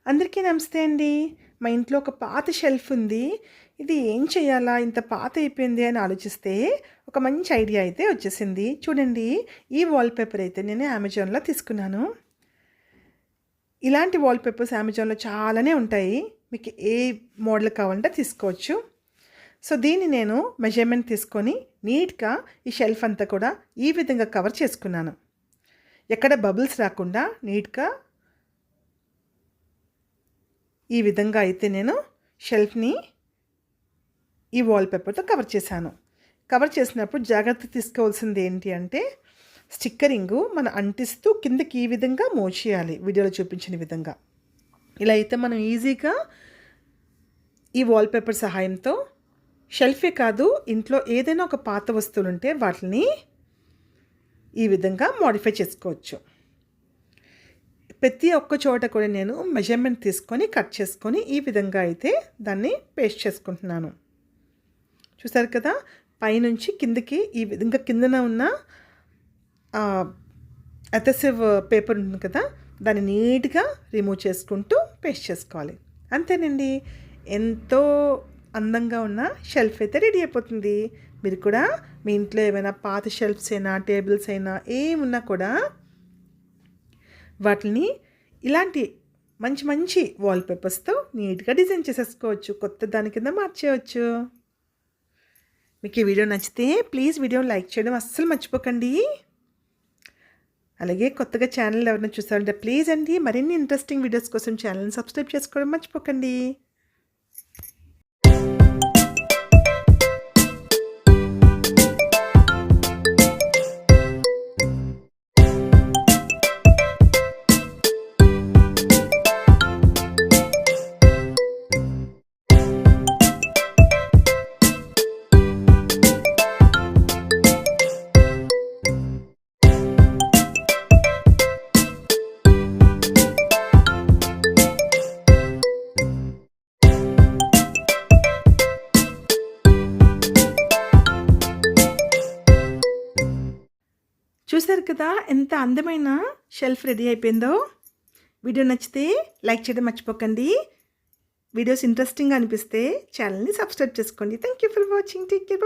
అందరికీ నమస్తే అండి. మా ఇంట్లో ఒక పాత షెల్ఫ్ ఉంది. ఇది ఏం చేయాలా? ఇంత పాత అయిపోయింది అని ఆలోచిస్తే ఒక మంచి ఐడియా అయితే వచ్చేసింది. చూడండి, ఈ వాల్‌పేపర్ అయితే నేను అమెజాన్‌లో తీసుకున్నాను. ఇలాంటి వాల్‌పేపర్స్ అమెజాన్‌లో చాలానే ఉంటాయి. మీకు ఏ మోడల్ కావాలంటే తీసుకోవచ్చు. సో దీన్ని నేను మెజర్‌మెంట్ తీసుకొని నీట్‌గా ఈ షెల్ఫ్ అంతా కూడా ఈ విధంగా కవర్ చేసుకున్నాను. ఎక్కడ బబుల్స్ రాకుండా నీట్‌గా ఈ విధంగా అయితే నేను షెల్ఫ్‌ని ఈ వాల్‌పేపర్‌తో కవర్ చేశాను. కవర్ చేసినప్పుడు జాగ్రత్త తీసుకోవాల్సింది ఏంటి అంటే, స్టిక్కరింగు మనం అంటిస్తూ కిందకి ఈ విధంగా మూవ్ చేయాలి వీడియోలో చూపించిన విధంగా. ఇలా అయితే మనం ఈజీగా ఈ వాల్‌పేపర్ సహాయంతో షెల్ఫే కాదు, ఇంట్లో ఏదైనా ఒక పాత వస్తువులుంటే వాటిని ఈ విధంగా మోడిఫై చేసుకోవచ్చు. ప్రతి ఒక్క చోట కూడా నేను మెజర్మెంట్ తీసుకొని కట్ చేసుకొని ఈ విధంగా అయితే దాన్ని పేస్ట్ చేసుకుంటున్నాను. చూసారు కదా, పైనుంచి కిందకి ఈ విధంగా కిందన ఉన్న అథెసివ్ పేపర్ ఉంటుంది కదా, దాన్ని నీట్గా రిమూవ్ చేసుకుంటూ పేస్ట్ చేసుకోవాలి. అంతేనండి, ఎంతో అందంగా ఉన్న షెల్ఫ్ అయితే రెడీ అయిపోతుంది. మీరు కూడా మీ ఇంట్లో ఏమైనా పాత షెల్ఫ్స్ అయినా టేబుల్స్ అయినా ఏమున్నా కూడా వాటిని ఇలాంటి మంచి మంచి వాల్‌పేపర్స్‌తో నీట్‌గా డిజైన్ చేసేసుకోవచ్చు. కొత్త దాని కింద మార్చేయవచ్చు. మీకు ఈ వీడియో నచ్చితే ప్లీజ్ వీడియోని లైక్ చేయడం అస్సలు మర్చిపోకండి. అలాగే కొత్తగా ఛానల్ ఎవరైనా చూసారంటే ప్లీజ్ అండి, మరిన్ని ఇంట్రెస్టింగ్ వీడియోస్ కోసం ఛానల్ని సబ్స్క్రైబ్ చేసుకోవడం మర్చిపోకండి. చూసారు కదా, ఎంత అందమైన షెల్ఫ్ రెడీ అయిపోయిందో. వీడియో నచ్చితే లైక్ చేయడం మర్చిపోకండి. వీడియోస్ ఇంట్రెస్టింగ్గా అనిపిస్తే ఛానల్ని సబ్స్క్రైబ్ చేసుకోండి. Thank you for watching. Take care.